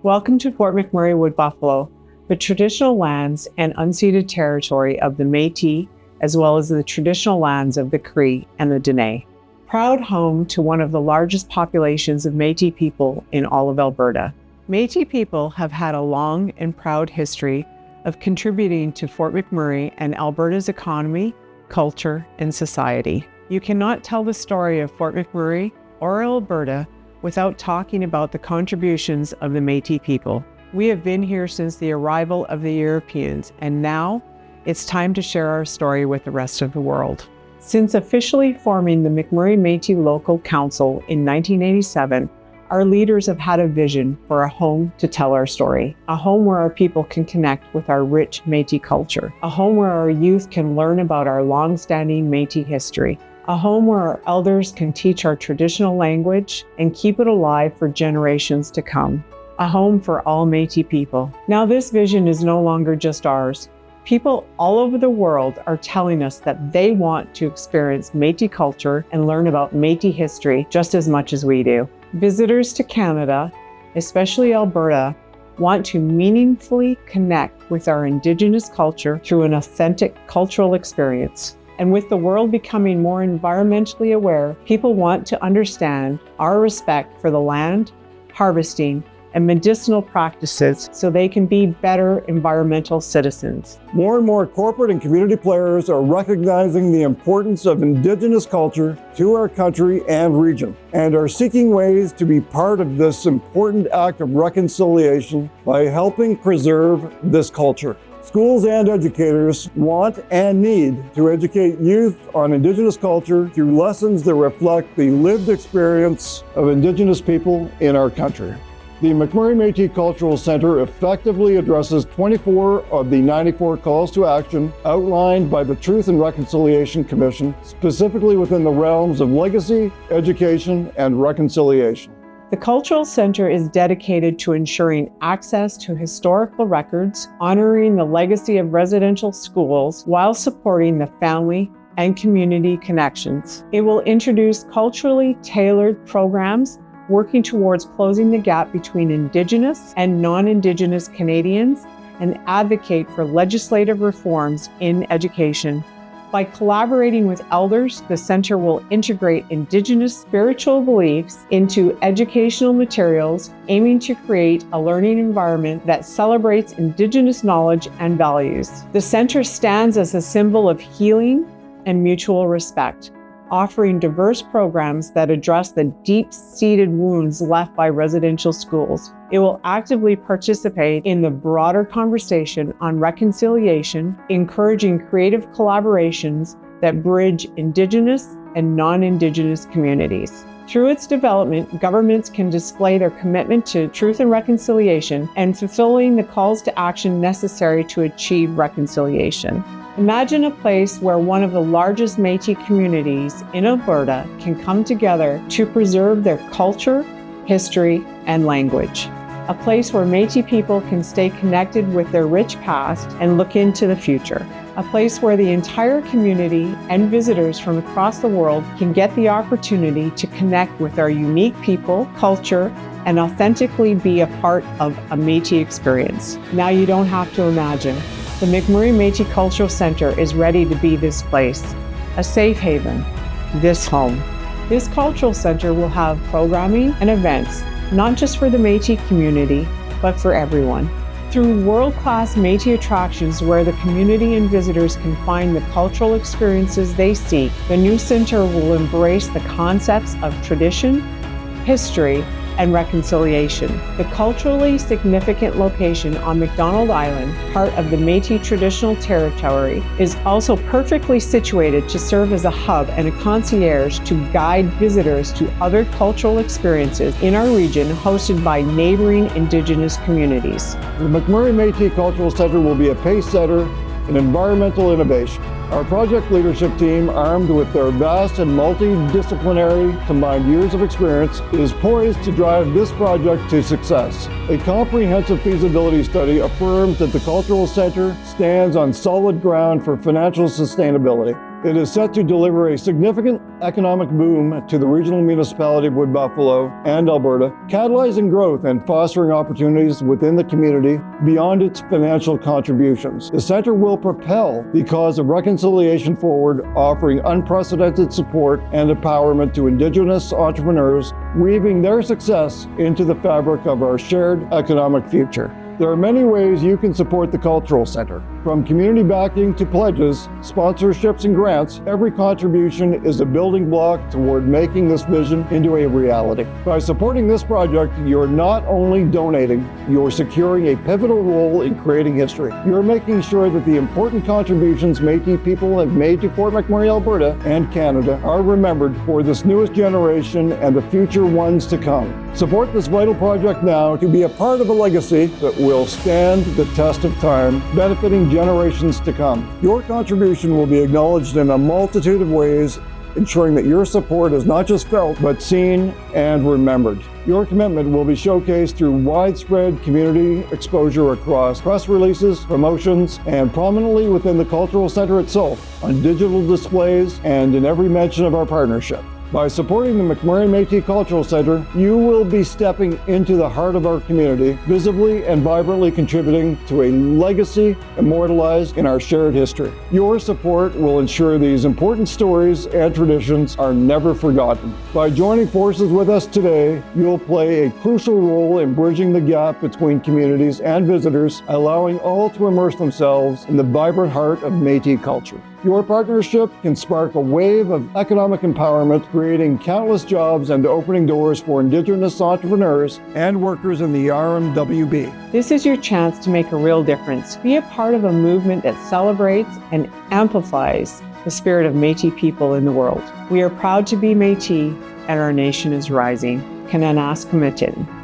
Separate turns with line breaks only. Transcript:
Welcome to Fort McMurray Wood Buffalo, the traditional lands and unceded territory of the Métis, as well as the traditional lands of the Cree and the Dene. Proud home to one of the largest populations of Métis people in all of Alberta. Métis people have had a long and proud history of contributing to Fort McMurray and Alberta's economy, culture, and society. You cannot tell the story of Fort McMurray or Alberta without talking about the contributions of the Métis people. We have been here since the arrival of the Europeans, and now it's time to share our story with the rest of the world. Since officially forming the McMurray Métis Local Council in 1987, our leaders have had a vision for a home to tell our story, a home where our people can connect with our rich Métis culture, a home where our youth can learn about our long-standing Métis history, a home where our elders can teach our traditional language and keep it alive for generations to come, a home for all Métis people. Now this vision is no longer just ours. People all over the world are telling us that they want to experience Métis culture and learn about Métis history just as much as we do. Visitors to Canada, especially Alberta, want to meaningfully connect with our Indigenous culture through an authentic cultural experience. And with the world becoming more environmentally aware, people want to understand our respect for the land, harvesting, and medicinal practices so they can be better environmental citizens.
More and more corporate and community players are recognizing the importance of Indigenous culture to our country and region, and are seeking ways to be part of this important act of reconciliation by helping preserve this culture. Schools and educators want and need to educate youth on Indigenous culture through lessons that reflect the lived experience of Indigenous people in our country. The McMurray Métis Cultural Centre effectively addresses 24 of the 94 calls to action outlined by the Truth and Reconciliation Commission, specifically within the realms of legacy, education, and reconciliation.
The Cultural Centre is dedicated to ensuring access to historical records, honoring the legacy of residential schools, while supporting the family and community connections. It will introduce culturally tailored programs working towards closing the gap between Indigenous and non-Indigenous Canadians, and advocate for legislative reforms in education. By collaborating with elders, the Centre will integrate Indigenous spiritual beliefs into educational materials, aiming to create a learning environment that celebrates Indigenous knowledge and values. The Centre stands as a symbol of healing and mutual respect, offering diverse programs that address the deep-seated wounds left by residential schools. It will actively participate in the broader conversation on reconciliation, encouraging creative collaborations that bridge Indigenous and non-Indigenous communities. Through its development, governments can display their commitment to truth and reconciliation and fulfilling the calls to action necessary to achieve reconciliation. Imagine a place where one of the largest Métis communities in Alberta can come together to preserve their culture, history, and language. A place where Métis people can stay connected with their rich past and look into the future. A place where the entire community and visitors from across the world can get the opportunity to connect with our unique people, culture, and authentically be a part of a Métis experience. Now you don't have to imagine. The McMurray Métis Cultural Centre is ready to be this place, a safe haven, this home. This cultural centre will have programming and events, not just for the Métis community, but for everyone. Through world-class Métis attractions where the community and visitors can find the cultural experiences they seek, the new centre will embrace the concepts of tradition, history, and reconciliation. The culturally significant location on McDonald Island, part of the Métis traditional territory, is also perfectly situated to serve as a hub and a concierge to guide visitors to other cultural experiences in our region hosted by neighboring Indigenous communities.
The McMurray Métis Cultural Centre will be a pace setter in environmental innovation. Our project leadership team, armed with their vast and multidisciplinary combined years of experience, is poised to drive this project to success. A comprehensive feasibility study affirms that the Cultural Centre stands on solid ground for financial sustainability. It is set to deliver a significant economic boom to the regional municipality of Wood Buffalo and Alberta, catalyzing growth and fostering opportunities within the community beyond its financial contributions. The Centre will propel the cause of reconciliation forward, offering unprecedented support and empowerment to Indigenous entrepreneurs, weaving their success into the fabric of our shared economic future. There are many ways you can support the Cultural Centre. From community backing to pledges, sponsorships, and grants, every contribution is a building block toward making this vision into a reality. By supporting this project, you're not only donating, you're securing a pivotal role in creating history. You're making sure that the important contributions Métis people have made to Fort McMurray, Alberta, and Canada are remembered for this newest generation and the future ones to come. Support this vital project now to be a part of a legacy that will stand the test of time, benefiting generations to come. Your contribution will be acknowledged in a multitude of ways, ensuring that your support is not just felt, but seen and remembered. Your commitment will be showcased through widespread community exposure across press releases, promotions, and prominently within the Cultural Centre itself, on digital displays, and in every mention of our partnership. By supporting the McMurray Métis Cultural Centre, you will be stepping into the heart of our community, visibly and vibrantly contributing to a legacy immortalized in our shared history. Your support will ensure these important stories and traditions are never forgotten. By joining forces with us today, you'll play a crucial role in bridging the gap between communities and visitors, allowing all to immerse themselves in the vibrant heart of Métis culture. Your partnership can spark a wave of economic empowerment, creating countless jobs and opening doors for Indigenous entrepreneurs and workers in the RMWB.
This is your chance to make a real difference. Be a part of a movement that celebrates and amplifies the spirit of Métis people in the world. We are proud to be Métis, and our nation is rising. Kananas Kamitin.